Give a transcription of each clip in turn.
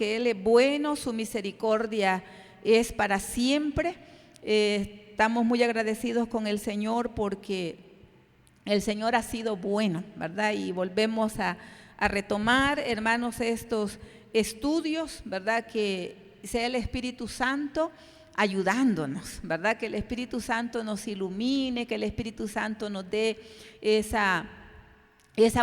que Él es bueno, su misericordia es para siempre. Estamos muy agradecidos con el Señor porque el Señor ha sido bueno, ¿verdad? Y volvemos a retomar, hermanos, estos estudios, ¿verdad? Que sea el Espíritu Santo ayudándonos, ¿verdad? Que el Espíritu Santo nos ilumine, que el Espíritu Santo nos dé esa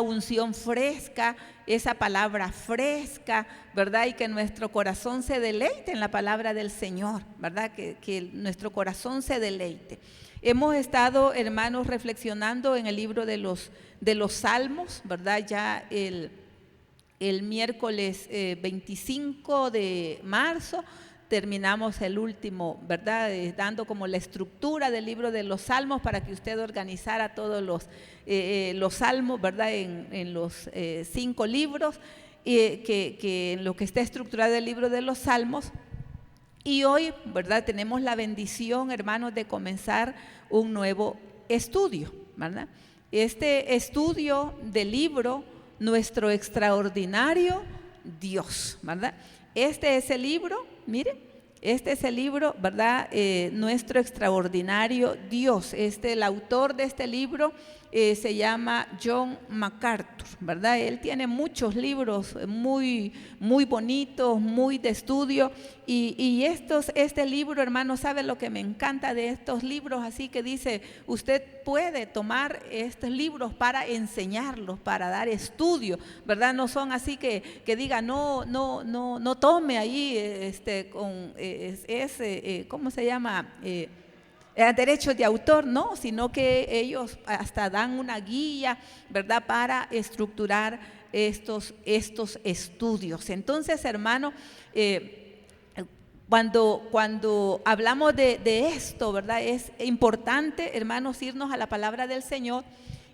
unción fresca, esa palabra fresca, ¿verdad? Y que nuestro corazón se deleite en la palabra del Señor, ¿verdad? Que nuestro corazón se deleite. Hemos estado, hermanos, reflexionando en el libro de los Salmos, ¿verdad? Ya el miércoles 25 de marzo terminamos el último, ¿verdad? Dando como la estructura del libro de los Salmos para que usted organizara todos los salmos, ¿verdad? En los 5 libros, que en lo que está estructurado el libro de los Salmos. Y hoy, ¿verdad? Tenemos la bendición, hermanos, de comenzar un nuevo estudio, ¿verdad? Este estudio del libro, Nuestro Extraordinario Dios, ¿verdad? Este es el libro, mire, este es el libro, ¿verdad? Nuestro Extraordinario Dios. El autor de este libro se llama John MacArthur, ¿verdad? Él tiene muchos libros muy, muy bonitos, muy de estudio. Y este libro, hermano, ¿sabe lo que me encanta de estos libros? Así que dice, usted puede tomar estos libros para enseñarlos, para dar estudio, ¿verdad? No son así que diga, no tome ahí ¿cómo se llama? Derechos de autor, no, sino que ellos hasta dan una guía, ¿verdad? Para estructurar estos estudios. Entonces, hermano, cuando hablamos de esto, ¿verdad? Es importante, hermanos, irnos a la palabra del Señor.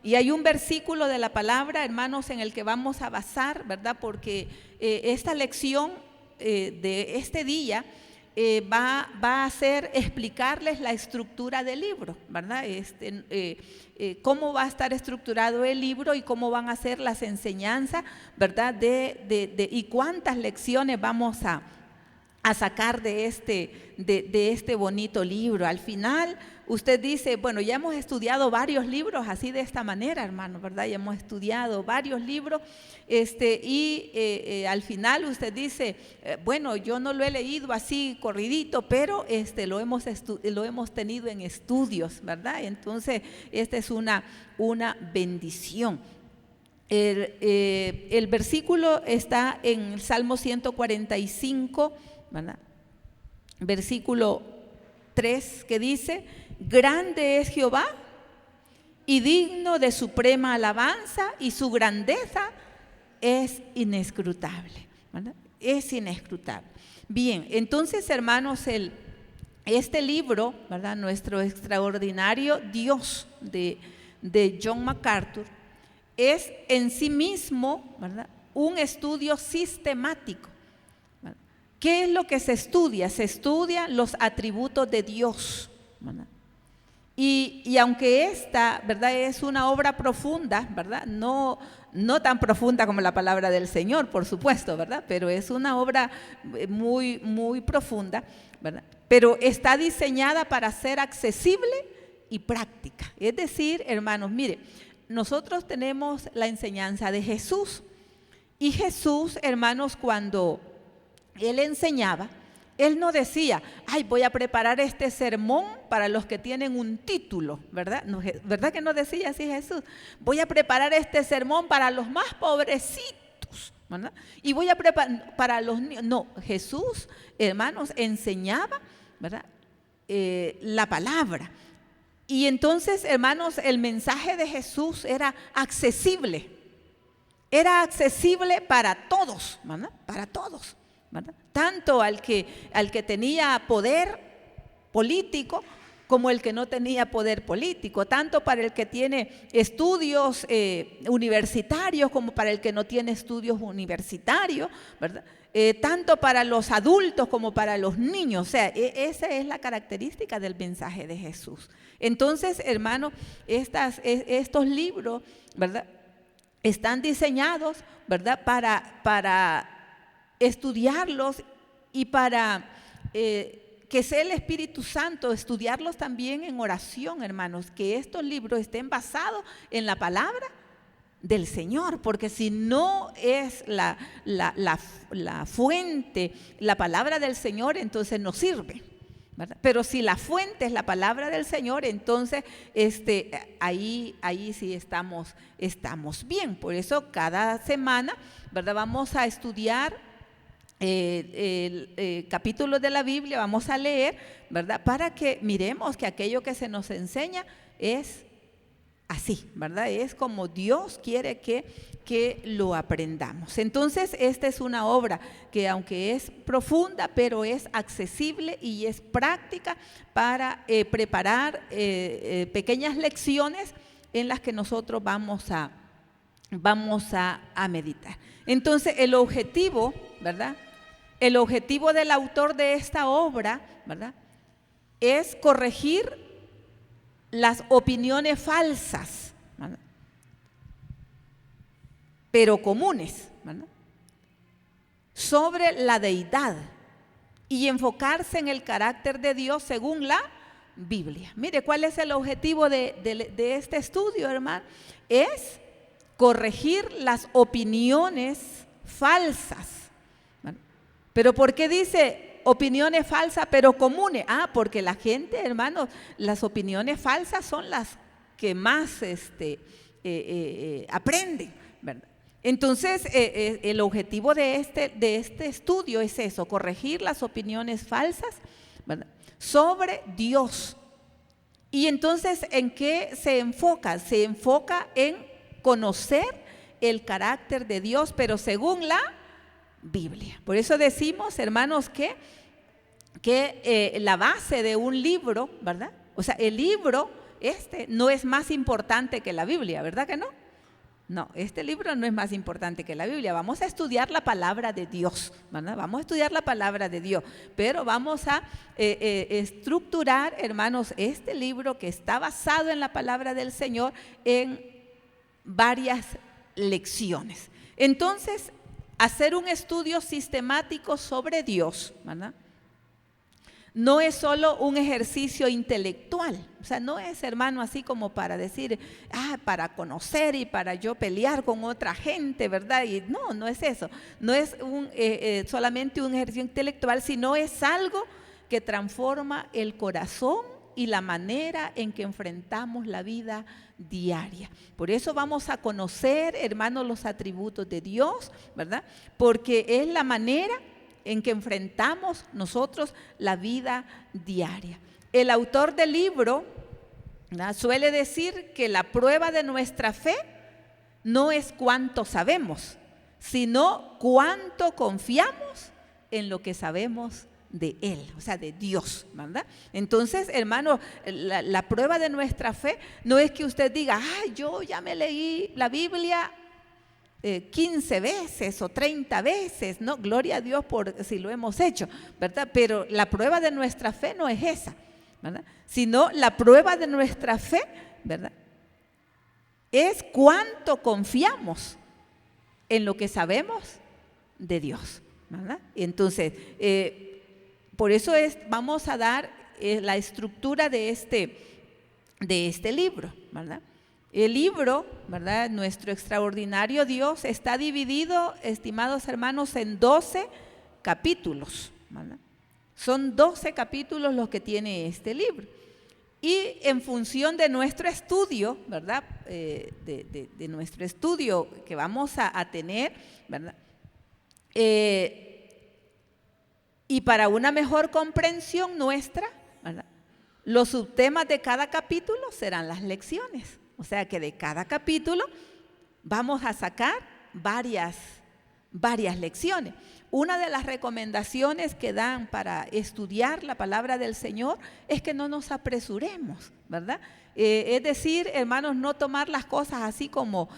Y hay un versículo de la palabra, hermanos, en el que vamos a basar, ¿verdad? Porque esta lección de este día va a ser explicarles la estructura del libro, ¿verdad? Cómo va a estar estructurado el libro y cómo van a ser las enseñanzas, ¿verdad? Y cuántas lecciones vamos a sacar de este bonito libro. Al final usted dice, bueno, ya hemos estudiado varios libros así de esta manera, hermano, ¿verdad? Ya hemos estudiado varios libros al final usted dice, bueno, yo no lo he leído así corridito, pero lo hemos tenido en estudios, ¿verdad? Entonces, esta es una bendición. El versículo está en el Salmo 145, ¿verdad? Versículo 3, que dice, grande es Jehová y digno de suprema alabanza, y su grandeza es inescrutable, ¿verdad? Es inescrutable. Bien, entonces, hermanos, este libro, ¿verdad? Nuestro Extraordinario Dios de John MacArthur es en sí mismo, ¿verdad? Un estudio sistemático. ¿Qué es lo que se estudia? Se estudian los atributos de Dios, ¿verdad? Y aunque esta, ¿verdad?, es una obra profunda, ¿verdad? No tan profunda como la palabra del Señor, por supuesto, ¿verdad? Pero es una obra muy, muy profunda, ¿verdad? Pero está diseñada para ser accesible y práctica. Es decir, hermanos, mire, nosotros tenemos la enseñanza de Jesús. Y Jesús, hermanos, cuando Él enseñaba, Él no decía, ay, voy a preparar este sermón para los que tienen un título, ¿verdad? No, ¿verdad que no decía así Jesús? Voy a preparar este sermón para los más pobrecitos, ¿verdad? Y voy a preparar para los niños. No, Jesús, hermanos, enseñaba, ¿verdad? La palabra. Y entonces, hermanos, el mensaje de Jesús era accesible. Era accesible para todos, ¿verdad? Para todos, ¿verdad? Tanto al que tenía poder político como el que no tenía poder político, tanto para el que tiene estudios universitarios como para el que no tiene estudios universitarios, ¿verdad? Tanto para los adultos como para los niños. O sea, esa es la característica del mensaje de Jesús. Entonces, hermanos, estos libros, ¿verdad?, están diseñados, ¿verdad?, para estudiarlos y para que sea el Espíritu Santo, estudiarlos también en oración, hermanos, que estos libros estén basados en la palabra del Señor, porque si no es la fuente, la palabra del Señor, entonces no sirve, ¿verdad? Pero si la fuente es la palabra del Señor, entonces ahí sí estamos bien. Por eso cada semana, ¿verdad?, vamos a estudiar capítulos de la Biblia, vamos a leer, ¿verdad?, para que miremos que aquello que se nos enseña es así, ¿verdad? Es como Dios quiere que lo aprendamos. Entonces, esta es una obra que, aunque es profunda, pero es accesible y es práctica para preparar pequeñas lecciones en las que nosotros vamos a meditar. Entonces, el objetivo, ¿verdad?, el objetivo del autor de esta obra, ¿verdad?, es corregir las opiniones falsas, ¿verdad?, pero comunes, ¿verdad?, sobre la deidad y enfocarse en el carácter de Dios según la Biblia. Mire, ¿cuál es el objetivo de este estudio, hermano? Es corregir las opiniones falsas. ¿Pero por qué dice opiniones falsas pero comunes? Porque la gente, hermanos, las opiniones falsas son las que más aprenden, ¿verdad? Entonces, el objetivo de este estudio es eso, corregir las opiniones falsas, ¿verdad?, sobre Dios. Y entonces, ¿en qué se enfoca? Se enfoca en conocer el carácter de Dios, pero según la Biblia. Por eso decimos, hermanos, que la base de un libro, ¿verdad? O sea, el libro no es más importante que la Biblia, ¿verdad que no? No, este libro no es más importante que la Biblia. Vamos a estudiar la palabra de Dios, ¿verdad? Vamos a estudiar la palabra de Dios, pero vamos a estructurar, hermanos, este libro que está basado en la palabra del Señor en varias lecciones. Entonces, hacer un estudio sistemático sobre Dios, ¿verdad?, no es solo un ejercicio intelectual. O sea, no es, hermano, así como para decir, para conocer y para yo pelear con otra gente, ¿verdad? Y no es eso. No es solamente un ejercicio intelectual, sino es algo que transforma el corazón y la manera en que enfrentamos la vida diaria. Por eso vamos a conocer, hermanos, los atributos de Dios, ¿verdad? Porque es la manera en que enfrentamos nosotros la vida diaria. El autor del libro, ¿verdad?, suele decir que la prueba de nuestra fe no es cuánto sabemos, sino cuánto confiamos en lo que sabemos de Él, o sea, de Dios, ¿verdad? Entonces, hermano, la prueba de nuestra fe no es que usted diga, yo ya me leí la Biblia 15 veces o 30 veces, no, gloria a Dios por si lo hemos hecho, ¿verdad? Pero la prueba de nuestra fe no es esa, ¿verdad?, sino la prueba de nuestra fe, ¿verdad?, es cuánto confiamos en lo que sabemos de Dios, ¿verdad? Entonces, por eso vamos a dar la estructura de este libro, ¿verdad? El libro, ¿verdad?, Nuestro Extraordinario Dios, está dividido, estimados hermanos, en 12 capítulos, ¿verdad? Son 12 capítulos los que tiene este libro. Y en función de nuestro estudio, ¿verdad?, de nuestro estudio que vamos a tener, ¿verdad?, y para una mejor comprensión nuestra, ¿verdad?, los subtemas de cada capítulo serán las lecciones. O sea que de cada capítulo vamos a sacar varias lecciones. Una de las recomendaciones que dan para estudiar la palabra del Señor es que no nos apresuremos, ¿verdad? Es decir, hermanos, no tomar las cosas así como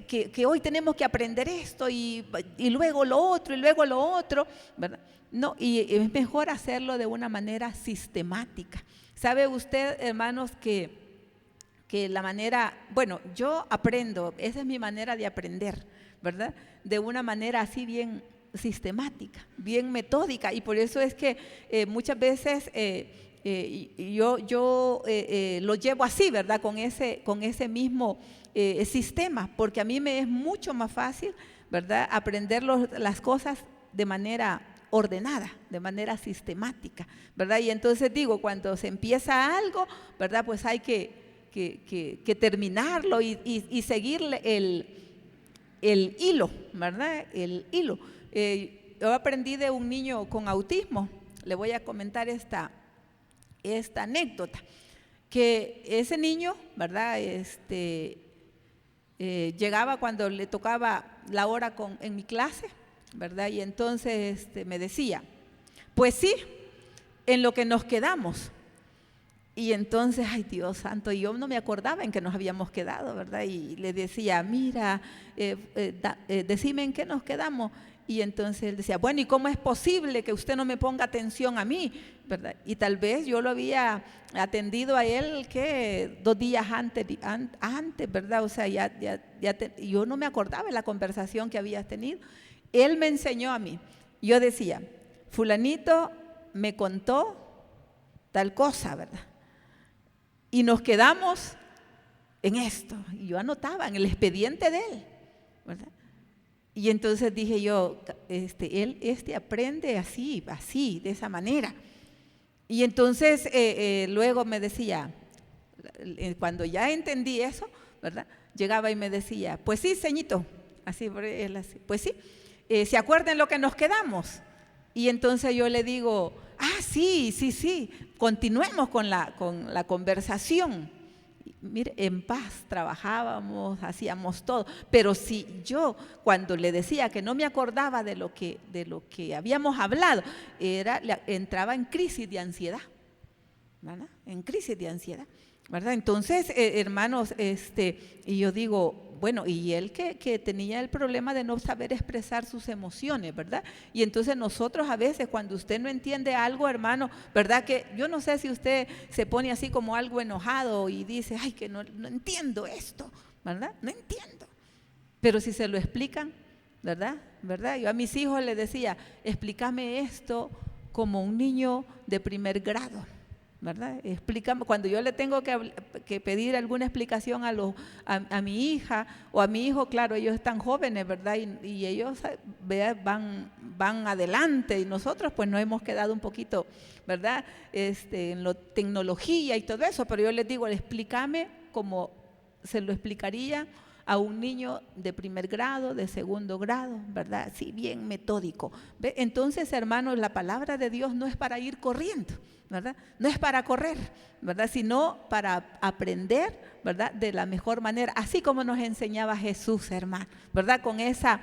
que hoy tenemos que aprender esto y luego lo otro y luego lo otro, ¿verdad? No, y es mejor hacerlo de una manera sistemática. ¿Sabe usted, hermanos, que la manera, bueno, yo aprendo, esa es mi manera de aprender, ¿verdad?, de una manera así bien sistemática, bien metódica, y por eso es que muchas veces yo lo llevo así, ¿verdad? Con ese mismo sistema, porque a mí me es mucho más fácil, ¿verdad?, aprender las cosas de manera ordenada, de manera sistemática, ¿verdad? Y entonces digo, cuando se empieza algo, ¿verdad?, pues hay que terminarlo y seguirle el hilo, ¿verdad? El hilo. Yo aprendí de un niño con autismo, le voy a comentar esta anécdota, que ese niño, ¿verdad?, llegaba cuando le tocaba la hora en mi clase, ¿verdad? Y entonces me decía, pues sí, en lo que nos quedamos. Y entonces, ay Dios santo, yo no me acordaba en que nos habíamos quedado, ¿verdad? Y le decía, mira, decime en qué nos quedamos. Y entonces él decía, bueno, ¿y cómo es posible que usted no me ponga atención a mí? ¿Verdad? Y tal vez yo lo había atendido a él que 2 días antes, ¿verdad? O sea, yo no me acordaba de la conversación que había tenido. Él me enseñó a mí. Yo decía, fulanito me contó tal cosa, ¿verdad? Y nos quedamos en esto. Y yo anotaba en el expediente de él, ¿verdad? Y entonces dije yo, él aprende así, de esa manera. Y entonces luego me decía, cuando ya entendí eso, ¿verdad?, llegaba y me decía, pues sí, ceñito, así, él así, pues sí, ¿se acuerdan lo que nos quedamos? Y entonces yo le digo, sí, continuemos con la conversación. Mire, en paz trabajábamos, hacíamos todo, pero si yo cuando le decía que no me acordaba de lo que habíamos hablado, entraba en crisis de ansiedad, ¿verdad? En crisis de ansiedad, ¿verdad? Entonces, hermanos, y yo digo, bueno, y él que tenía el problema de no saber expresar sus emociones, ¿verdad? Y entonces nosotros a veces cuando usted no entiende algo, hermano, ¿verdad? Que yo no sé si usted se pone así como algo enojado y dice, ay, que no entiendo esto, ¿verdad? No entiendo. Pero si se lo explican, ¿verdad? Yo a mis hijos les decía, explícame esto como un niño de primer grado, ¿verdad? Explícame, cuando yo le tengo que pedir alguna explicación a mi hija o a mi hijo, claro, ellos están jóvenes, ¿verdad? Y ellos van adelante y nosotros pues nos hemos quedado un poquito, ¿verdad?, en la tecnología y todo eso, pero yo les digo, explícame como se lo explicaría a un niño de primer grado, de segundo grado, ¿verdad? Sí, bien metódico. ¿Ve? Entonces, hermanos, la palabra de Dios no es para ir corriendo, ¿verdad? No es para correr, ¿verdad? Sino para aprender, ¿verdad?, de la mejor manera, así como nos enseñaba Jesús, hermano, ¿verdad? Con esa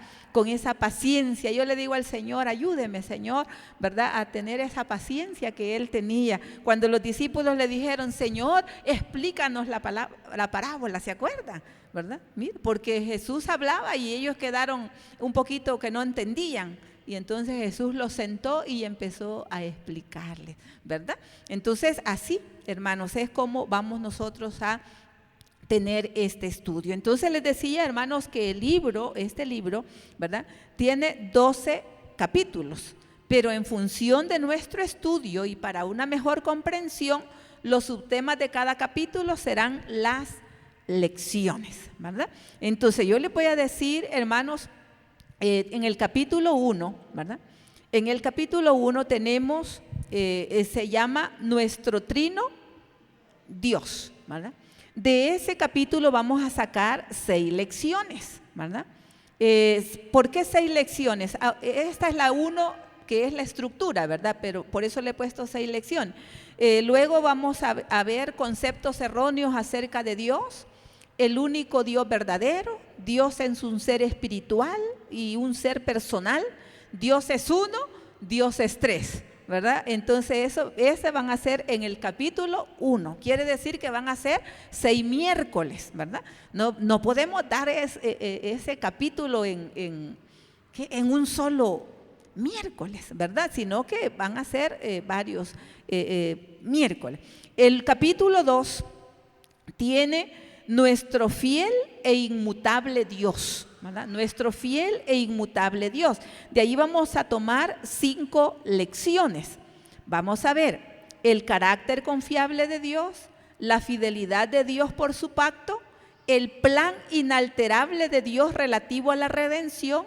paciencia. Yo le digo al Señor, ayúdeme, Señor, ¿verdad?, a tener esa paciencia que Él tenía. Cuando los discípulos le dijeron, Señor, explícanos la parábola, ¿se acuerdan? ¿Verdad? Mira, porque Jesús hablaba y ellos quedaron un poquito que no entendían. Y entonces Jesús los sentó y empezó a explicarles, ¿verdad? Entonces así, hermanos, es como vamos nosotros a tener este estudio. Entonces les decía, hermanos, que este libro, ¿verdad?, tiene 12 capítulos, pero en función de nuestro estudio y para una mejor comprensión, los subtemas de cada capítulo serán las lecciones, ¿verdad? Entonces yo les voy a decir, hermanos, en el capítulo 1, ¿verdad? En el capítulo 1 tenemos, se llama Nuestro Trino Dios, ¿verdad? De ese capítulo vamos a sacar 6 lecciones, ¿verdad? ¿Por qué 6 lecciones? Esta es la 1, que es la estructura, ¿verdad? Pero por eso le he puesto 6 lecciones. Luego vamos a ver conceptos erróneos acerca de Dios, el único Dios verdadero, Dios es un ser espiritual y un ser personal, Dios es uno, Dios es 3, ¿verdad? Entonces ese van a ser en el capítulo 1, quiere decir que van a ser 6 miércoles, ¿verdad? No podemos dar ese capítulo en un solo miércoles, ¿verdad? Sino que van a ser varios miércoles. El capítulo 2 tiene nuestro fiel e inmutable Dios, ¿verdad? Nuestro fiel e inmutable Dios. De ahí vamos a tomar 5 lecciones. Vamos a ver el carácter confiable de Dios, la fidelidad de Dios por su pacto, el plan inalterable de Dios relativo a la redención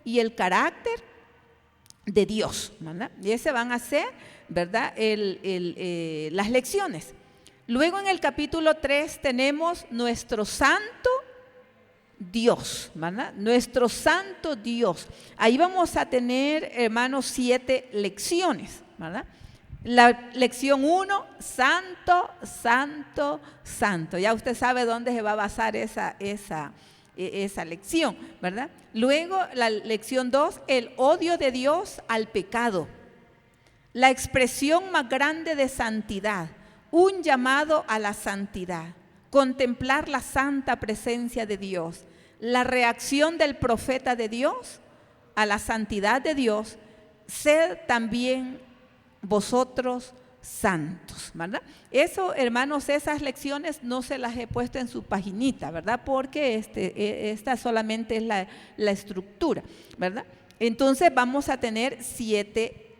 y el carácter de Dios, ¿verdad? Y ese van a ser, ¿verdad? Las lecciones. Luego en el capítulo 3 tenemos nuestro santo Dios, ¿verdad? Nuestro santo Dios. Ahí vamos a tener, hermanos, 7 lecciones, ¿verdad? La lección 1, santo, santo, santo. Ya usted sabe dónde se va a basar esa lección, ¿verdad? Luego la lección 2, el odio de Dios al pecado. La expresión más grande de santidad, un llamado a la santidad. Contemplar la santa presencia de Dios. La reacción del profeta de Dios a la santidad de Dios. Sed también vosotros santos, ¿verdad? Eso, hermanos, esas lecciones no se las he puesto en su paginita, ¿verdad? Porque esta solamente es la estructura, ¿verdad? Entonces vamos a tener 7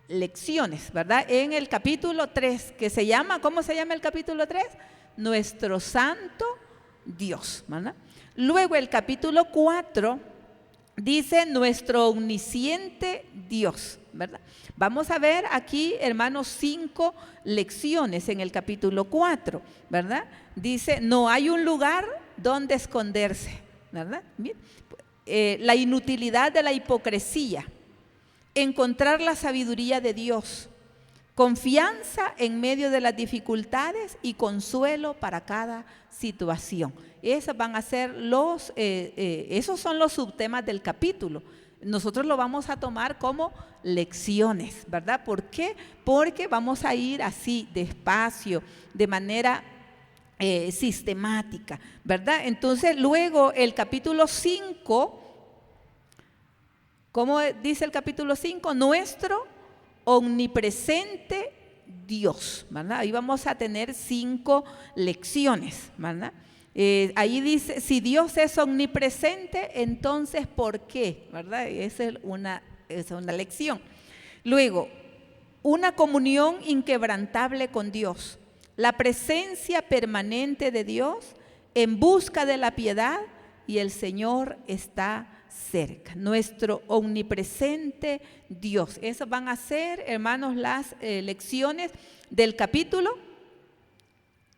lecciones, ¿verdad? En el capítulo 3, que se llama, ¿cómo se llama el capítulo 3? Nuestro santo Dios, ¿verdad? Luego el capítulo 4 dice nuestro omnisciente Dios, ¿verdad? Vamos a ver aquí, hermanos, 5 lecciones en el capítulo 4, ¿verdad? Dice, no hay un lugar donde esconderse, ¿verdad? Bien. La inutilidad de la hipocresía, encontrar la sabiduría de Dios, confianza en medio de las dificultades y consuelo para cada situación. Esos van a ser esos son los subtemas del capítulo. Nosotros lo vamos a tomar como lecciones, ¿verdad? ¿Por qué? Porque vamos a ir así, despacio, de manera sistemática, ¿verdad? Entonces, luego el capítulo 5, ¿cómo dice el capítulo 5? Nuestro omnipresente Dios, ¿verdad? Ahí vamos a tener 5 lecciones, ¿verdad? Ahí dice, si Dios es omnipresente, entonces ¿por qué? ¿Verdad? Esa es una lección. Luego, una comunión inquebrantable con Dios, la presencia permanente de Dios en busca de la piedad y el Señor está cerca. Nuestro omnipresente Dios. Esas van a ser, hermanos, las lecciones del capítulo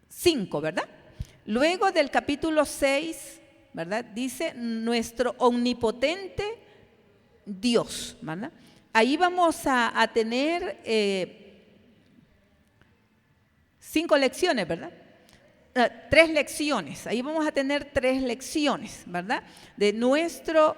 5, ¿verdad? Luego del capítulo 6, ¿verdad? Dice nuestro omnipotente Dios, ¿verdad? Ahí vamos a tener 5 lecciones, ¿verdad? 3 lecciones, ahí vamos a tener 3 lecciones, ¿verdad? De nuestro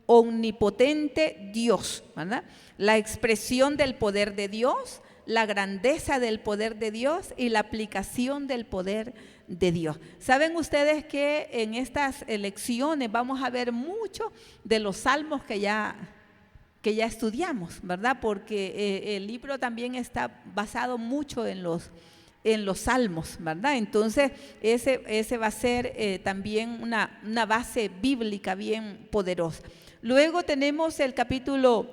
omnipotente Dios, ¿verdad? La expresión del poder de Dios, la grandeza del poder de Dios y la aplicación del poder de Dios. Saben ustedes que en estas lecciones vamos a ver mucho de los salmos que ya estudiamos, ¿verdad? Porque el libro también está basado mucho en los salmos, ¿verdad? Entonces ese va a ser también una base bíblica bien poderosa. Luego tenemos el capítulo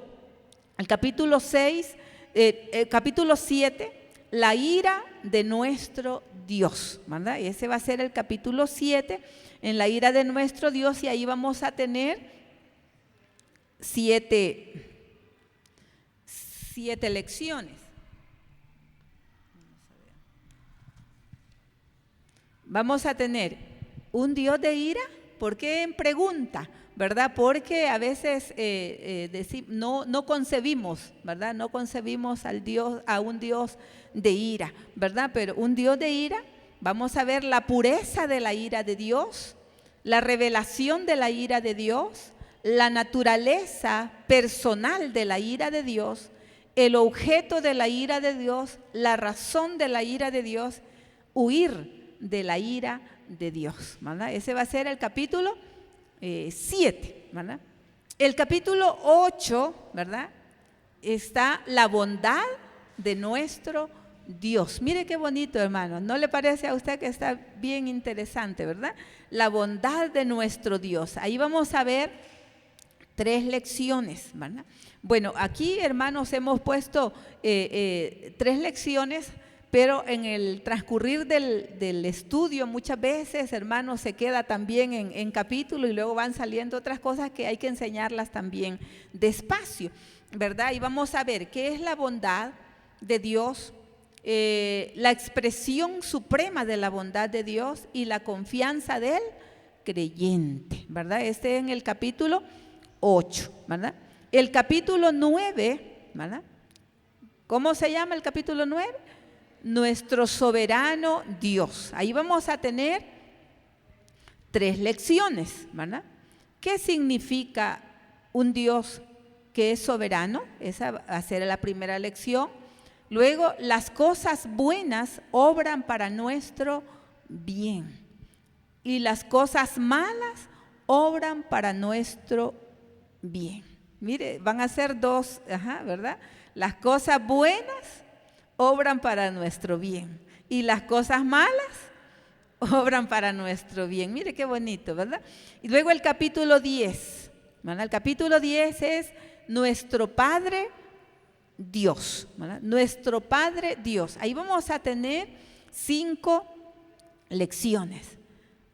6, el capítulo 7, la ira de nuestro Dios, ¿verdad? Y ese va a ser el capítulo 7, en la ira de nuestro Dios, y ahí vamos a tener 7 lecciones. Vamos a tener un Dios de ira. ¿Por qué en pregunta? ¿Verdad? Porque a veces no concebimos, ¿verdad? No concebimos a un Dios de ira, ¿verdad? Pero un Dios de ira, vamos a ver la pureza de la ira de Dios, la revelación de la ira de Dios, la naturaleza personal de la ira de Dios, el objeto de la ira de Dios, la razón de la ira de Dios, huir de la ira de Dios, ¿verdad? Ese va a ser el capítulo 7, ¿verdad? El capítulo 8, ¿verdad? Está la bondad de nuestro Dios. Mire qué bonito, hermano. ¿No le parece a usted que está bien interesante, verdad? La bondad de nuestro Dios. Ahí vamos a ver 3 lecciones, ¿verdad? Bueno, aquí, hermanos, hemos puesto 3 lecciones, pero en el transcurrir del estudio muchas veces, hermanos, se queda también en capítulo y luego van saliendo otras cosas que hay que enseñarlas también despacio, ¿verdad? Y vamos a ver qué es la bondad de Dios, la expresión suprema de la bondad de Dios y la confianza del creyente, ¿verdad? Este en el capítulo 8, ¿verdad? El capítulo 9, ¿verdad? ¿Cómo se llama el capítulo 9? Nuestro soberano Dios. Ahí vamos a tener 3 lecciones, ¿verdad? ¿Qué significa un Dios que es soberano? Esa va a ser la primera lección. Luego, las cosas buenas obran para nuestro bien y las cosas malas obran para nuestro bien. Mire, van a ser 2, ¿verdad? Las cosas buenas obran para nuestro bien y las cosas malas obran para nuestro bien. Mire qué bonito, ¿verdad? Y luego el capítulo 10, ¿verdad? El capítulo 10 es nuestro Padre Dios, ¿verdad? Nuestro Padre Dios. Ahí vamos a tener 5 lecciones.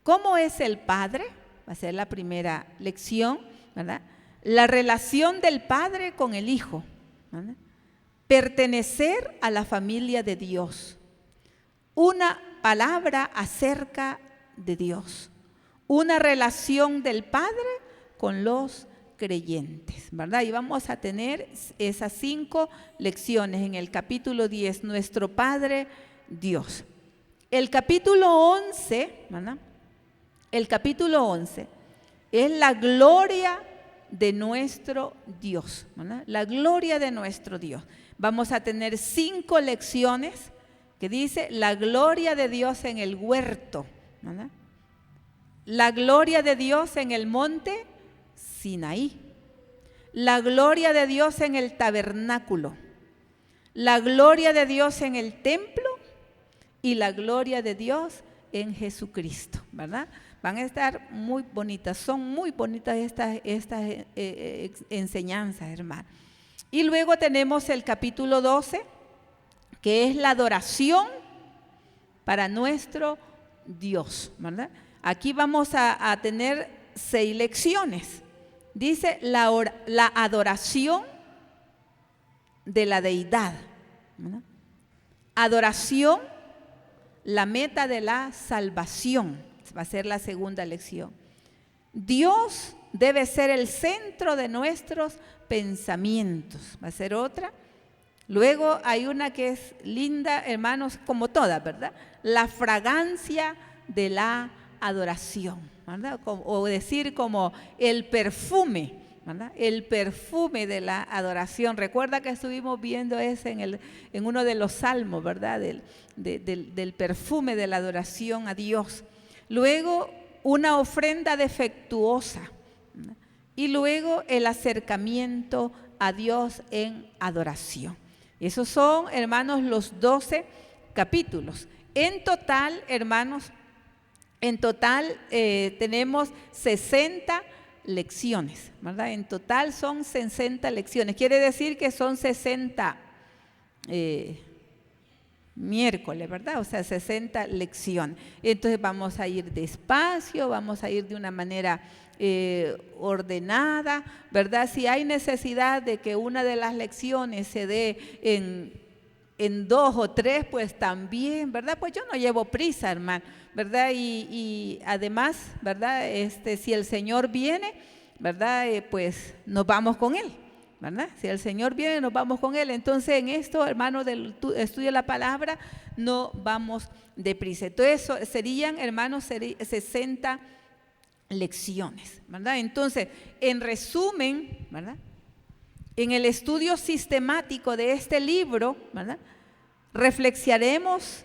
¿Cómo es el Padre? Va a ser la primera lección, ¿verdad? La relación del Padre con el Hijo, ¿verdad? Pertenecer a la familia de Dios. Una palabra acerca de Dios. Una relación del Padre con los creyentes, ¿verdad? Y vamos a tener esas 5 lecciones en el capítulo 10, nuestro Padre Dios. El capítulo 11, ¿verdad? El capítulo 11 es la gloria de nuestro Dios, ¿verdad? La gloria de nuestro Dios. Vamos a tener 5 lecciones que dice la gloria de Dios en el huerto, ¿verdad? La gloria de Dios en el monte Sinaí, la gloria de Dios en el tabernáculo, la gloria de Dios en el templo y la gloria de Dios en Jesucristo, ¿verdad? Van a estar muy bonitas, son muy bonitas estas enseñanzas, hermano. Y luego tenemos el capítulo 12, que es la adoración para nuestro Dios, ¿verdad? Aquí vamos a tener 6 lecciones. Dice la adoración de la deidad, ¿verdad? Adoración, la meta de la salvación, va a ser la segunda lección. Dios debe ser el centro de nuestros pensamientos, va a ser otra. Luego hay una que es linda, hermanos, como todas, ¿verdad? La fragancia de la adoración, ¿verdad? O decir como el perfume, ¿verdad? El perfume de la adoración. Recuerda que estuvimos viendo ese en uno de los salmos, ¿verdad? Del perfume de la adoración a Dios. Luego una ofrenda defectuosa, ¿verdad? Y luego el acercamiento a Dios en adoración. Esos son, hermanos, los 12 capítulos. En total, hermanos, tenemos 60 lecciones, ¿verdad? En total son 60 lecciones. Quiere decir que son 60 miércoles, ¿verdad? O sea, 60 lecciones. Entonces vamos a ir despacio, vamos a ir de una manera ordenada, ¿verdad? Si hay necesidad de que una de las lecciones se dé en 2 o 3, pues también, ¿verdad? Pues yo no llevo prisa, hermano, ¿verdad? Y además, ¿verdad? Si el Señor viene, ¿verdad? Pues nos vamos con Él, ¿verdad? Si el Señor viene, nos vamos con Él. Entonces, en esto, hermano, del estudio de la palabra, no vamos deprisa. Entonces, serían, hermanos, 60 lecciones, ¿verdad? Entonces, en resumen, ¿verdad? En el estudio sistemático de este libro, ¿verdad? Reflexionaremos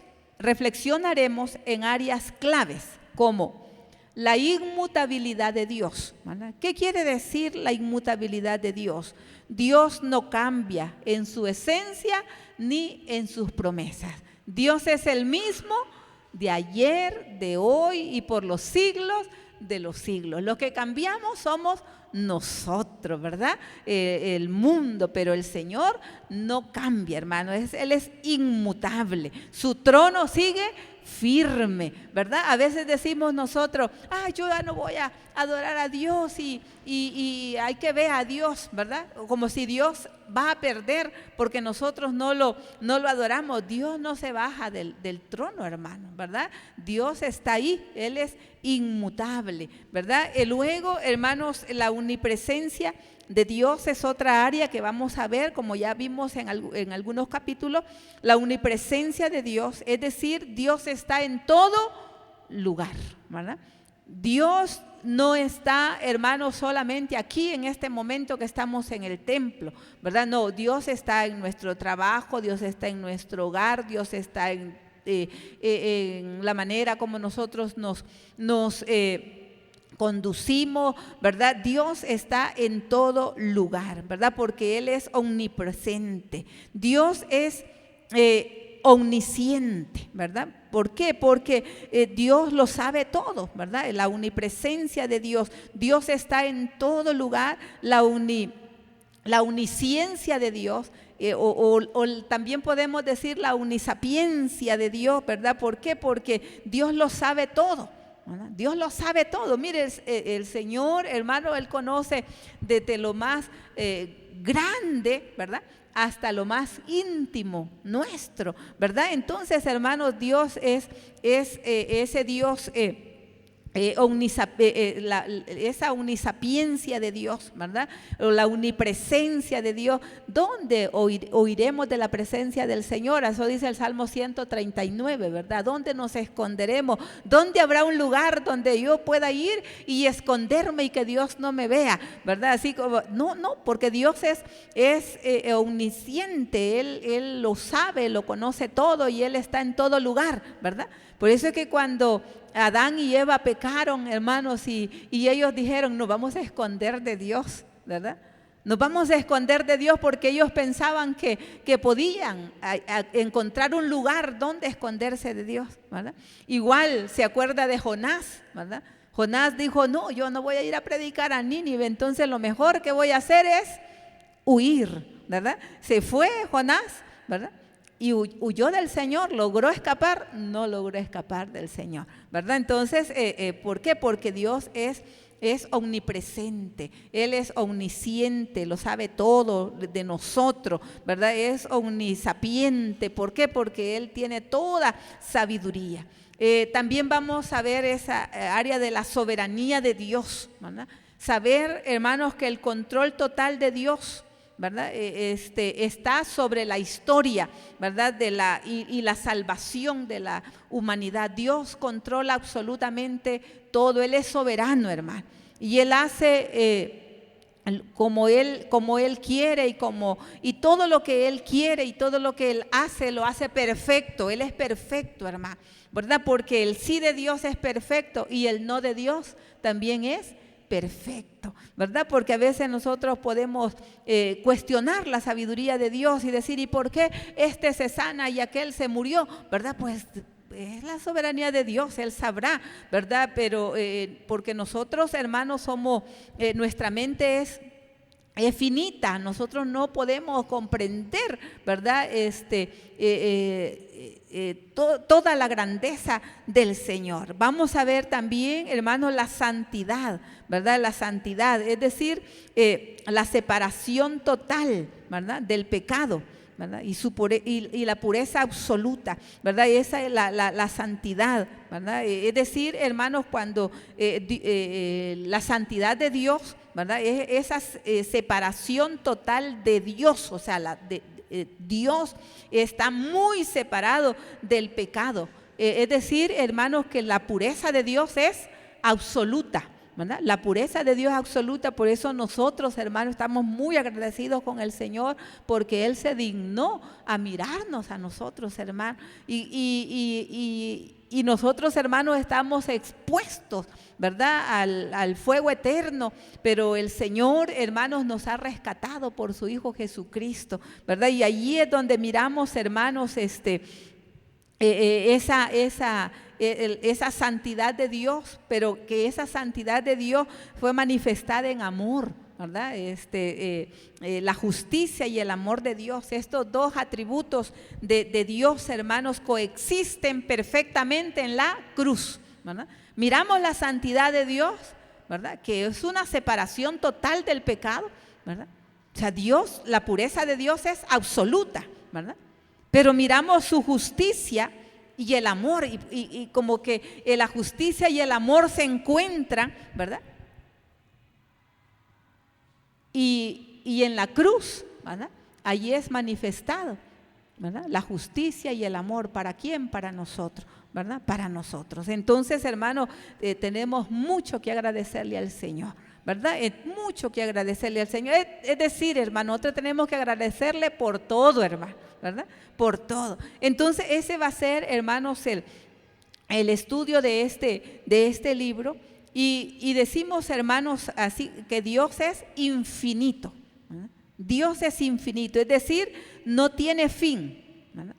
en áreas claves como la inmutabilidad de Dios, ¿verdad? ¿Qué quiere decir la inmutabilidad de Dios? Dios no cambia en su esencia ni en sus promesas. Dios es el mismo de ayer, de hoy y por los siglos de los siglos. Lo que cambiamos somos nosotros, ¿verdad? El mundo, pero el Señor no cambia, hermano. Él es inmutable. Su trono sigue firme, ¿verdad? A veces decimos nosotros, yo ya no voy a adorar a Dios y hay que ver a Dios, ¿verdad? Como si Dios va a perder porque nosotros no lo adoramos. Dios no se baja del trono, hermano, ¿verdad? Dios está ahí, Él es inmutable, ¿verdad? Y luego, hermanos, la omnipresencia de Dios es otra área que vamos a ver, como ya vimos en algunos capítulos. La omnipresencia de Dios, es decir, Dios está en todo lugar, ¿verdad? Dios no está, hermanos, solamente aquí en este momento que estamos en el templo, ¿verdad? No, Dios está en nuestro trabajo, Dios está en nuestro hogar, Dios está en la manera como nosotros nos conducimos, ¿verdad? Dios está en todo lugar, ¿verdad? Porque Él es omnipresente. Dios es omnisciente, ¿verdad? ¿Por qué? Porque Dios lo sabe todo, ¿verdad? La omnipresencia de Dios. Dios está en todo lugar. La omnisciencia de Dios, o también podemos decir la omnisapiencia de Dios, ¿verdad? ¿Por qué? Porque Dios lo sabe todo. Dios lo sabe todo. Mire, el Señor, hermano, Él conoce desde lo más grande, ¿verdad?, hasta lo más íntimo nuestro, ¿verdad? Entonces, hermanos, Dios es ese Dios, esa omnisapiencia de Dios, ¿verdad? O la omnipresencia de Dios. ¿Dónde oiremos de la presencia del Señor? Eso dice el Salmo 139, ¿verdad? ¿Dónde nos esconderemos? ¿Dónde habrá un lugar donde yo pueda ir y esconderme y que Dios no me vea? ¿Verdad? Así como, no, porque Dios es omnisciente, Él lo sabe, lo conoce todo y Él está en todo lugar, ¿verdad? Por eso es que cuando Adán y Eva pecaron, hermanos, y ellos dijeron, nos vamos a esconder de Dios, ¿verdad? Nos vamos a esconder de Dios porque ellos pensaban que podían encontrar un lugar donde esconderse de Dios, ¿verdad? Igual se acuerda de Jonás, ¿verdad? Jonás dijo, no, yo no voy a ir a predicar a Nínive, entonces lo mejor que voy a hacer es huir, ¿verdad? Se fue Jonás, ¿verdad? Y huyó del Señor. ¿Logró escapar? No logró escapar del Señor, ¿verdad? Entonces, ¿por qué? Porque Dios es omnipresente, Él es omnisciente, lo sabe todo de nosotros, ¿verdad? Es omnisapiente. ¿Por qué? Porque Él tiene toda sabiduría. También vamos a ver esa área de la soberanía de Dios, ¿verdad? Saber, hermanos, que el control total de Dios, ¿verdad? Está sobre la historia, ¿verdad? Y la salvación de la humanidad. Dios controla absolutamente todo. Él es soberano, hermano, y Él hace como Él quiere y todo lo que Él quiere y todo lo que Él hace, lo hace perfecto. Él es perfecto, hermano, ¿verdad? Porque el sí de Dios es perfecto y el no de Dios también es perfecto, ¿verdad? Porque a veces nosotros podemos cuestionar la sabiduría de Dios y decir, ¿y por qué este se sana y aquel se murió? ¿Verdad? Pues es la soberanía de Dios, Él sabrá, ¿verdad? Pero porque nosotros, hermanos, somos, nuestra mente es finita, nosotros no podemos comprender, ¿verdad? Toda la grandeza del Señor. Vamos a ver también, hermanos, la santidad, ¿verdad? La santidad, es decir, la separación total, ¿verdad?, del pecado, ¿verdad? Y la pureza absoluta, ¿verdad? Esa es la santidad, ¿verdad? Es decir, hermanos, cuando la santidad de Dios, ¿verdad?, es esa separación total de Dios, o sea, Dios está muy separado del pecado. Es decir, hermanos, que la pureza de Dios es absoluta, ¿verdad? La pureza de Dios es absoluta. Por eso nosotros, hermanos, estamos muy agradecidos con el Señor, porque Él se dignó a mirarnos a nosotros, hermanos, y y nosotros, hermanos, estamos expuestos, ¿verdad?, al fuego eterno, pero el Señor, hermanos, nos ha rescatado por su Hijo Jesucristo, ¿verdad? Y allí es donde miramos, hermanos, esa santidad de Dios, pero que esa santidad de Dios fue manifestada en amor, ¿verdad? La justicia y el amor de Dios, estos dos atributos de Dios, hermanos, coexisten perfectamente en la cruz, ¿verdad? Miramos la santidad de Dios, ¿verdad?, que es una separación total del pecado, ¿verdad? O sea, Dios, la pureza de Dios es absoluta, ¿verdad? Pero miramos su justicia y el amor, y como que la justicia y el amor se encuentran, ¿verdad? Y en la cruz, ¿verdad?, allí es manifestado, ¿verdad?, la justicia y el amor. ¿Para quién? Para nosotros, ¿verdad? Para nosotros. Entonces, hermano, tenemos mucho que agradecerle al Señor, ¿verdad? Mucho que agradecerle al Señor. Es decir, hermano, nosotros tenemos que agradecerle por todo, hermano, ¿verdad? Por todo. Entonces, ese va a ser, hermanos, el estudio de este libro. Y decimos, hermanos, así que Dios es infinito, ¿verdad? Dios es infinito, es decir, no tiene fin, ¿verdad?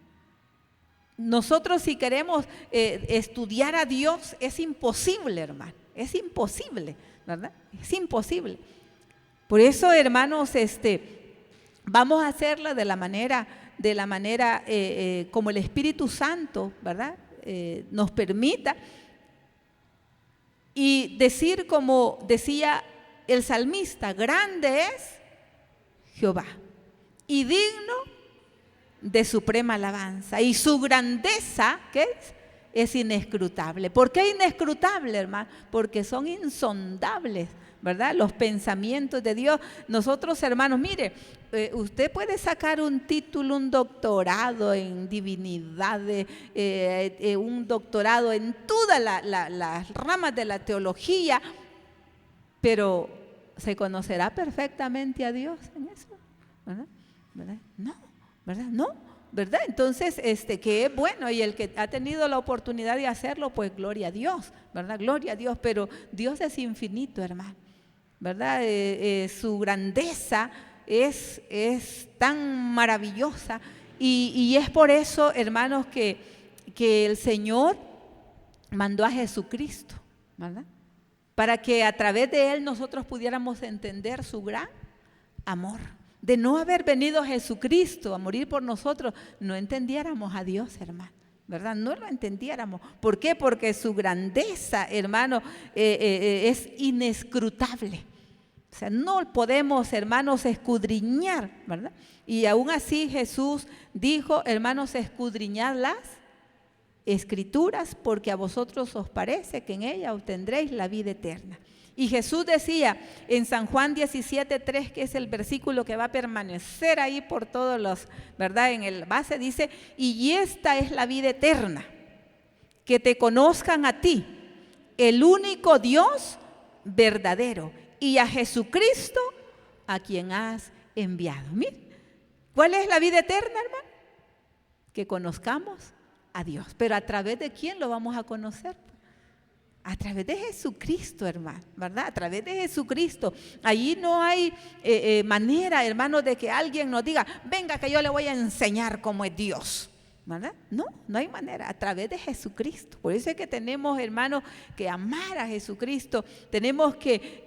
Nosotros, si queremos estudiar a Dios, es imposible, hermano, es imposible, ¿verdad? Es imposible. Por eso, hermanos, vamos a hacerlo de la manera como el Espíritu Santo, ¿verdad?, nos permita. Y decir, como decía el salmista, grande es Jehová y digno de suprema alabanza, y su grandeza, ¿qué es inescrutable. ¿Por qué inescrutable, hermano? Porque son insondables, ¿verdad?, los pensamientos de Dios. Nosotros, hermanos, mire, usted puede sacar un título, un doctorado en divinidad, un doctorado en todas las ramas de la teología, pero ¿se conocerá perfectamente a Dios en eso? ¿Verdad? ¿Verdad? No, ¿verdad? No, ¿verdad? Entonces, que es bueno, y el que ha tenido la oportunidad de hacerlo, pues gloria a Dios, ¿verdad? Gloria a Dios, pero Dios es infinito, hermano, ¿verdad? Su grandeza es tan maravillosa, y es por eso, hermanos, que el Señor mandó a Jesucristo, ¿verdad?, para que a través de Él nosotros pudiéramos entender su gran amor. De no haber venido Jesucristo a morir por nosotros, no entendiéramos a Dios, hermano, ¿verdad? No lo entendiéramos. ¿Por qué? Porque su grandeza, hermano, es inescrutable. O sea, no podemos, hermanos, escudriñar, ¿verdad? Y aún así Jesús dijo, hermanos, escudriñad las Escrituras, porque a vosotros os parece que en ella obtendréis la vida eterna. Y Jesús decía en San Juan 17:3, que es el versículo que va a permanecer ahí por todos los, ¿verdad?, en el base, dice, y esta es la vida eterna, que te conozcan a ti, el único Dios verdadero, y a Jesucristo a quien has enviado. Mira, ¿cuál es la vida eterna, hermano? Que conozcamos a Dios. Pero ¿a través de quién lo vamos a conocer? A través de Jesucristo, hermano, ¿verdad? A través de Jesucristo. Allí no hay manera, hermano, de que alguien nos diga, venga que yo le voy a enseñar cómo es Dios, ¿verdad? No hay manera, a través de Jesucristo. Por eso es que tenemos, hermanos, que amar a Jesucristo, tenemos que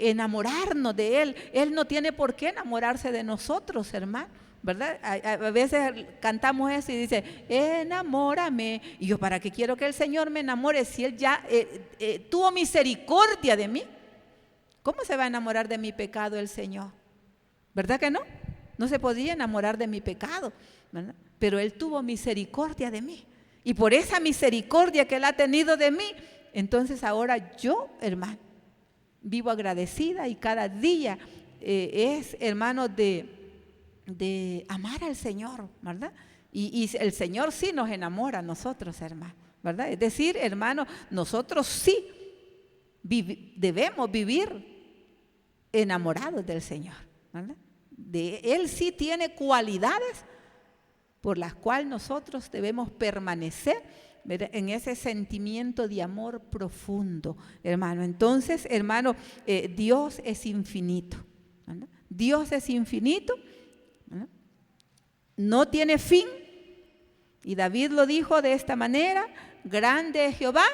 enamorarnos de Él. Él no tiene por qué enamorarse de nosotros, hermano, ¿verdad? A veces cantamos eso y dice, enamórame. Y yo, ¿para qué quiero que el Señor me enamore si Él ya tuvo misericordia de mí? ¿Cómo se va a enamorar de mi pecado el Señor? ¿Verdad que no? No se podía enamorar de mi pecado, ¿verdad? Pero Él tuvo misericordia de mí. Y por esa misericordia que Él ha tenido de mí, entonces ahora yo, hermano, vivo agradecida, y cada día es, hermano, de amar al Señor, ¿verdad? Y el Señor sí nos enamora a nosotros, hermano, ¿verdad? Es decir, hermano, nosotros sí debemos vivir enamorados del Señor, ¿verdad? Él sí tiene cualidades por las cuales nosotros debemos permanecer ¿verdad?, en ese sentimiento de amor profundo, hermano. Entonces, hermano, Dios es infinito, ¿verdad? Dios es infinito, ¿verdad? No tiene fin. Y David lo dijo de esta manera: grande es Jehová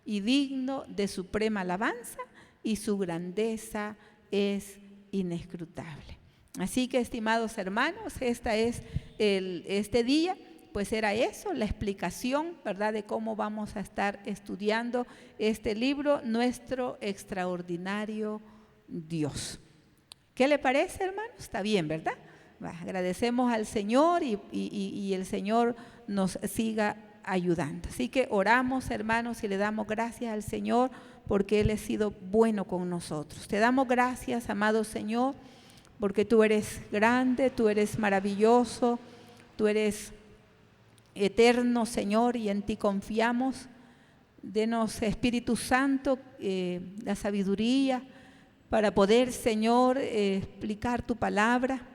y digno de suprema alabanza, y su grandeza es inescrutable. Así que, estimados hermanos, este día, pues era eso, la explicación, ¿verdad?, de cómo vamos a estar estudiando este libro, Nuestro Extraordinario Dios. ¿Qué le parece, hermanos? Está bien, ¿verdad? Agradecemos al Señor y el Señor nos siga ayudando. Así que oramos, hermanos, y le damos gracias al Señor porque Él ha sido bueno con nosotros. Te damos gracias, amado Señor, porque tú eres grande, tú eres maravilloso, tú eres eterno, Señor, y en ti confiamos. Denos, Espíritu Santo, la sabiduría para poder, Señor, explicar tu palabra.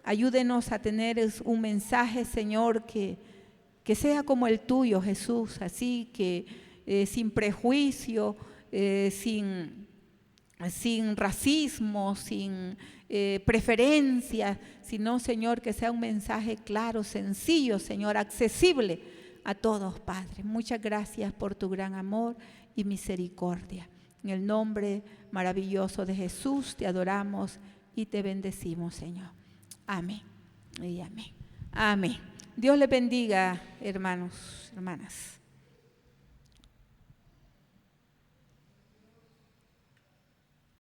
Ayúdenos a tener un mensaje, Señor, que sea como el tuyo, Jesús, así que sin prejuicio, sin racismo, sin preferencias, sino, Señor, que sea un mensaje claro, sencillo, Señor, accesible a todos, Padre. Muchas gracias por tu gran amor y misericordia. En el nombre maravilloso de Jesús te adoramos y te bendecimos, Señor. Amén y amén. Amén. Dios les bendiga, hermanos, hermanas.